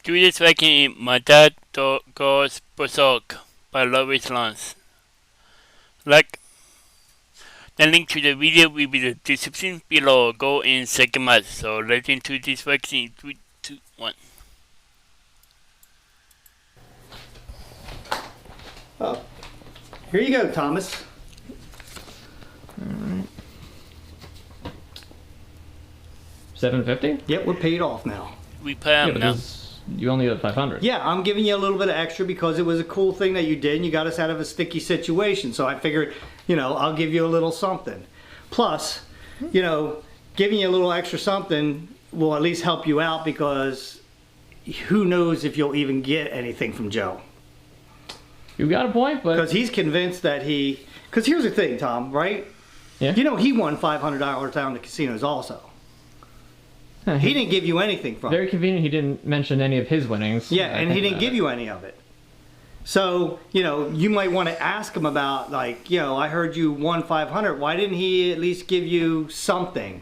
Do this vaccine, my dad goes Berserk by low response. Like, the link to the video will be in the description below. Go in second match. So let's into this vaccine. 3, 2, 1. Oh, here you go, Thomas. Alright. $750? Yep, we're paid off now. We pay him now. You only got 500. Yeah, I'm giving you a little bit of extra because it was a cool thing that you did and you got us out of a sticky situation. So I figured, I'll give you a little something. Plus, giving you a little extra something will at least help you out because who knows if you'll even get anything from Joe. You got a point, but... Because he's convinced that because here's the thing, Tom, right? Yeah. He won $500 down the casinos also. He didn't give you anything from it. Very convenient he didn't mention any of his winnings. Yeah, and he didn't give you any of it. So, you might want to ask him about, I heard you won 500. Why didn't he at least give you something?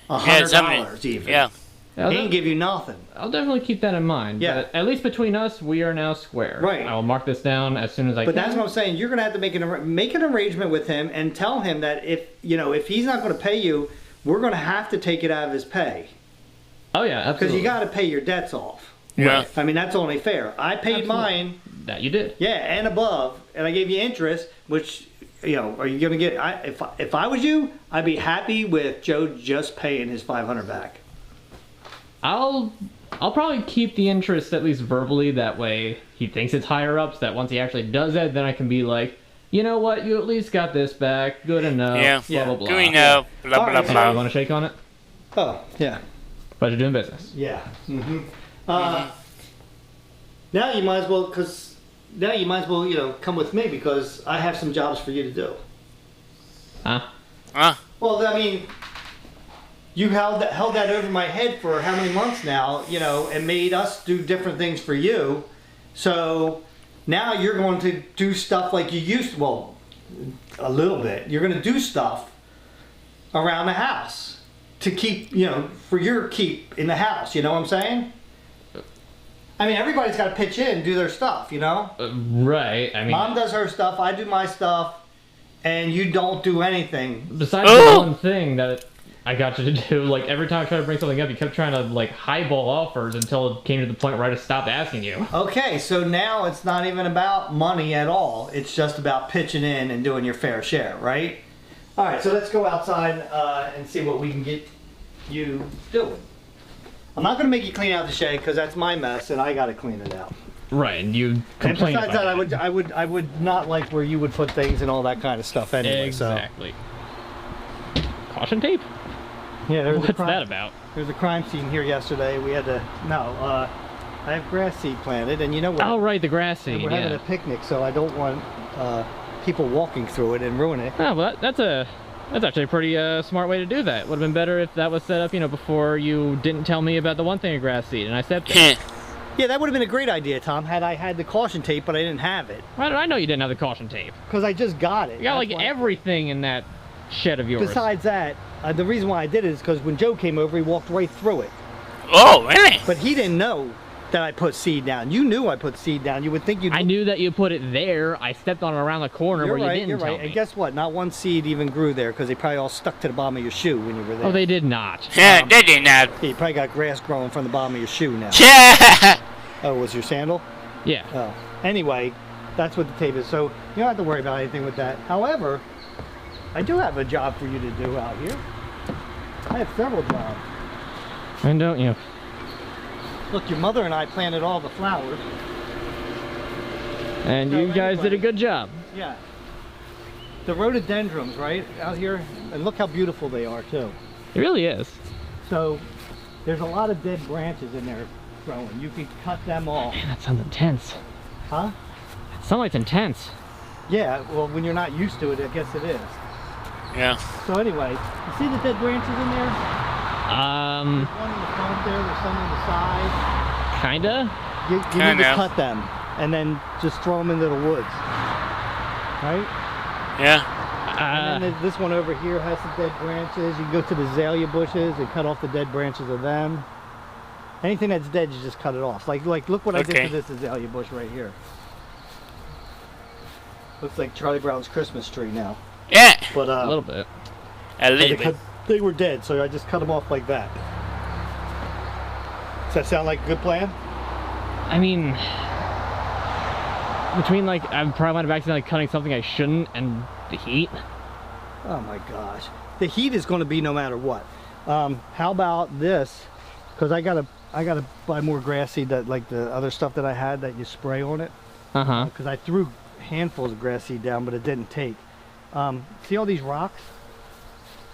$100 even. Yeah. He didn't give you nothing. I'll definitely keep that in mind. Yeah. But at least between us, we are now square. Right. I will mark this down as soon as I can. But that's what I'm saying. You're going to have to make an arrangement with him and tell him that if he's not going to pay you, we're going to have to take it out of his pay. Oh, yeah, absolutely. Because you got to pay your debts off. Yeah. I mean, that's only fair. I paid mine. That you did. Yeah, and above. And I gave you interest, which, are you going to get... If I was you, I'd be happy with Joe just paying his 500 back. I'll probably keep the interest at least verbally. That way he thinks it's higher up, so that once he actually does it, then I can be like, you know what, you at least got this back. Good enough. Yeah. Blah, blah, blah. Good enough. Blah, blah, Hey, blah. you want to shake on it? Oh, yeah. Pleasure doing business. Yeah. Mm-hmm. Now you might as well, come with me because I have some jobs for you to do. Huh? Well, I mean, you held that over my head for how many months now, and made us do different things for you. So now you're going to do stuff like you used to, well, a little bit. You're going to do stuff around the house to keep, for your keep in the house. You know what I'm saying? I mean, everybody's got to pitch in and do their stuff, Right. I mean, Mom does her stuff, I do my stuff, and you don't do anything. Besides the one thing that I got you to do, every time I tried to bring something up, you kept trying to, highball offers until it came to the point where I just stopped asking you. Okay, so now it's not even about money at all. It's just about pitching in and doing your fair share, right? All right, so let's go outside and see what we can get you doing. I'm not going to make you clean out the shed because that's my mess and I got to clean it out. Right, and you complained and besides about that, I would not like where you would put things and all that kind of stuff anyway. Exactly. So. Caution tape? Yeah, there's what's that about? There's a crime scene here yesterday. We had to I have grass seed planted, and you know what? Oh right, the grass seed. We're having a picnic, so I don't want people walking through it and ruin it. Oh, well, that's actually a pretty smart way to do that. Would have been better if that was set up, before you didn't tell me about the one thing of grass seed, and I said that. Yeah, that would have been a great idea, Tom, had I had the caution tape, but I didn't have it. Why did I know you didn't have the caution tape? Because I just got it. You got everything in that shed of yours. Besides that, the reason why I did it is because when Joe came over, he walked right through it. Oh, really? But he didn't know that I put seed down. You knew I put seed down. You would think you'd... I knew that you put it there. I stepped on it around the corner where you didn't You're right. tell me. And guess what? Not one seed even grew there because they probably all stuck to the bottom of your shoe when you were there. Oh, they did not. Yeah, they did not. Yeah, you probably got grass growing from the bottom of your shoe now. Yeah. Oh, was your sandal? Yeah. Oh. Anyway, that's what the tape is. So you don't have to worry about anything with that. However, I do have a job for you to do out here. I have several jobs. And don't you? Look, your mother and I planted all the flowers. And you guys did a good job. Yeah. The rhododendrons, right, out here, and look how beautiful they are too. It really is. So there's a lot of dead branches in there growing. You can cut them off. Man, that sounds intense. Huh? Sunlight's intense. Yeah, well, when you're not used to it, I guess it is. Yeah. So anyway, you see the dead branches in there? There's one in the front there, there's some on the side. Kinda? You need to cut them and then just throw them into the woods. Right? Yeah. And then this one over here has some dead branches. You can go to the azalea bushes and cut off the dead branches of them. Anything that's dead, you just cut it off. Like look what I did Okay. to this azalea bush right here. Looks like Charlie Brown's Christmas tree now. Yeah, But A little bit. a little bit. they were dead, so I just cut them off like that. Does that sound like a good plan? I mean, between like I probably might have accidentally cutting something I shouldn't and the heat. Oh my gosh. The heat is going to be no matter what. How about this? Because I gotta buy more grass seed, that like the other stuff that I had that you spray on it. Because I threw handfuls of grass seed down, but it didn't take. See all these rocks?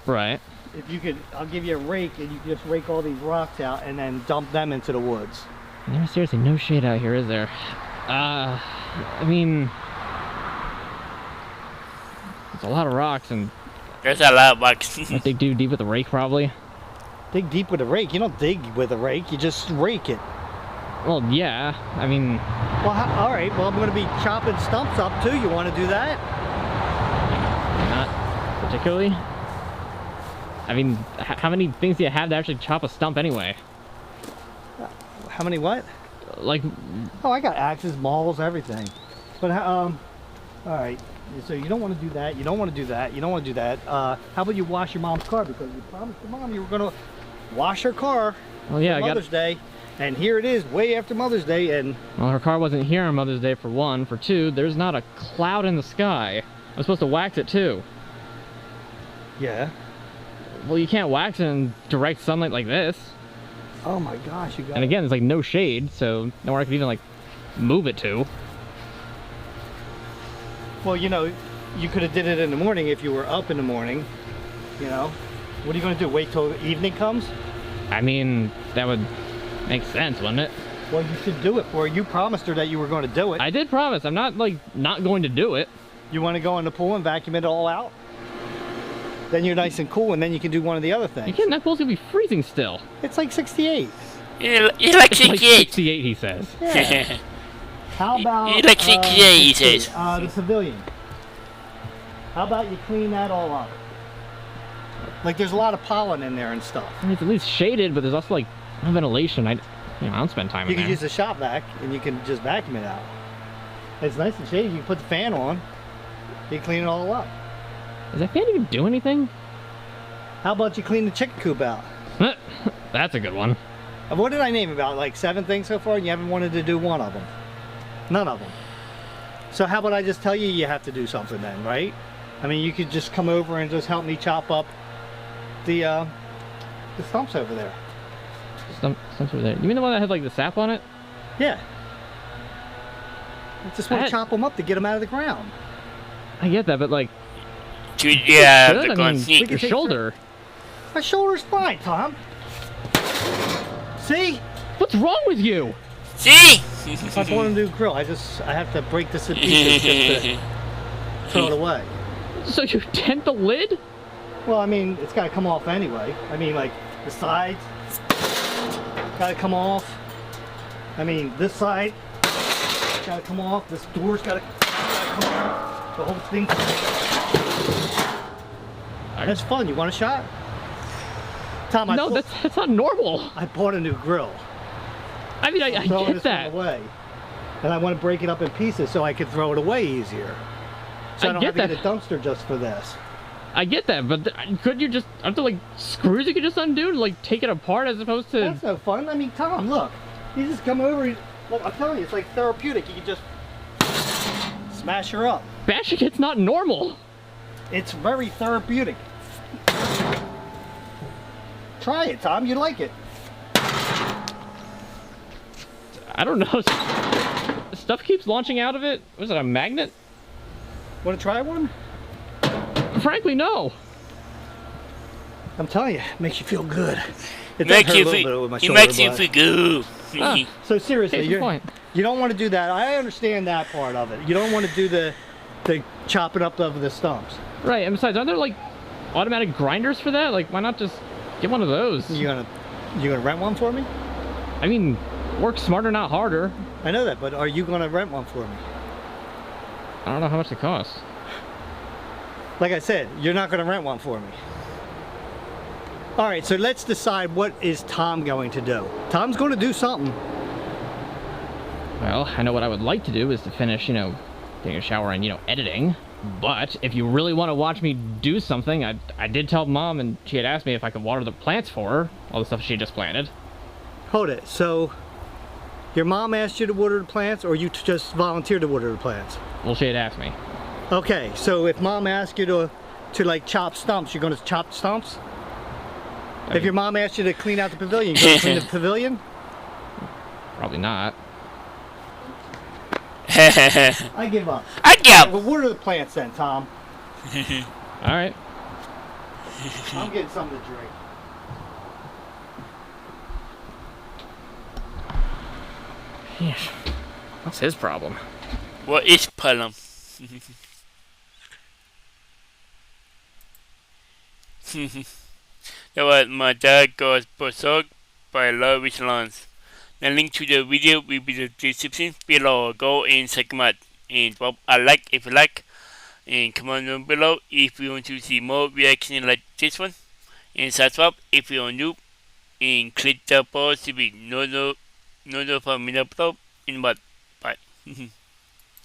Right. If you could, I'll give you a rake and you can just rake all these rocks out and then dump them into the woods. There's seriously no shade out here, is there? I mean, it's a lot of rocks, and There's a lot of bugs. I dig too deep with the rake, probably. Dig deep with a rake. You don't dig with a rake, you just rake it. Well, yeah. I mean, Well, all right. Well, I'm going to be chopping stumps up too. You want to do that? not particularly. I mean, how many things do you have to actually chop a stump anyway? How many what? Like, Oh, I got axes, mauls, everything. But all right. So you don't want to do that. You don't want to do that. You don't want to do that. How about you wash your mom's car, because you promised your mom you were going to wash her car well, yeah, for Mother's Day, and here it is, way after Mother's Day, and well, her car wasn't here on Mother's Day for one. For two, there's not a cloud in the sky. I'm supposed to wax it too. yeah. Well, you can't wax it in direct sunlight like this. Oh my gosh, you got. And again, there's like no shade, so nowhere I could even like move it to. Well, you know, you could have did it in the morning if you were up in the morning. You know, what are you going to do? Wait till evening comes? I mean, that would make sense, wouldn't it? Well, you should do it for her. You promised her that you were going to do it. I did promise. I'm not like not going to do it. You want to go in the pool and vacuum it all out? Then you're nice and cool, and then you can do one of the other You things. can't. That pool's gonna be freezing still. It's like 68. You like It's like 68. 68, he says. Yeah. How about You like 68, he let's see, says. the pavilion? How about you clean that all up? Like there's a lot of pollen in there and stuff. I mean, it's at least shaded, but there's also like no ventilation. I don't spend time You in can there. use the shop vac and you can just vacuum it out. It's nice and shady. You can put the fan on. You clean it all up. Does that fan even do anything? How about you clean the chicken coop out? That's a good one. What did I name about? Like 7 things so far, and you haven't wanted to do one of them. None of them. So how about I just tell you you have to do something then, right? I mean, you could just come over and just help me chop up the stumps over there. Stumps over there. You mean the one that had like the sap on it? Yeah. I just want That- to chop them up to get them out of the ground. I get that, but like, Yeah, good. the I gun mean, sneak. your shoulder. My shoulder's fine, Tom. See? What's wrong with you? See? I bought a new grill. I have to break this in pieces just to throw it away. So you dent the lid? Well, I mean, it's got to come off anyway. I mean, like, the sides got to come off. I mean, this side got to come off. This door's got to come off. The whole thing. That's fun. You want a shot? Tom, No, that's not normal. I bought a new grill. I mean, I Throwing get this that. one away. And I want to break it up in pieces so I can throw it away easier. So I don't have to get a dumpster just for this. I get that, but could you just, aren't there like screws you could just undo and like take it apart as opposed to... That's no fun. I mean, Tom, look. You just come over. Look, I'm telling you, it's like therapeutic. You can just smash her up. Bashing it's not normal. It's very therapeutic. Try it, Tom. You like it. I don't know. Stuff keeps launching out of it. Was it a magnet? Want to try one? Frankly, no. I'm telling you, it makes you feel good. It does Makes hurt you a little bit feel. with my It shoulder, makes you but- feel good. Ah. So seriously, Case in point. you don't want to do that. I understand that part of it. You don't want to do the chopping up of the stumps. Right, and besides, aren't there like automatic grinders for that? Like, why not just get one of those? You gonna rent one for me? I mean, work smarter, not harder. I know that, but are you gonna rent one for me? I don't know how much it costs. Like I said, you're not gonna rent one for me. All right, so let's decide what is Tom going to do. Tom's going to do something. Well, I know what I would like to do is to finish, taking a shower and, editing. But if you really want to watch me do something, I did tell Mom, and she had asked me if I could water the plants for her, all the stuff she just planted. Hold it. So, your mom asked you to water the plants, or you just volunteered to water the plants? Well, she had asked me. Okay, so if Mom asked you to like chop stumps, you're going to chop stumps? If your mom asked you to clean out the pavilion, you're going to clean the pavilion? Probably not. I give up. I give. Well, water the plants then, Tom. Alright. I'm getting something to drink. Yeah. What's his problem? What is problem? That was My Dad Goes Berserk by Lois Lance. The link to the video will be in the description below. Go and check them out. And drop a like if you like. And comment down below if you want to see more reactions like this one. And subscribe if you're new. And click the bell to be notified when I upload. And bye.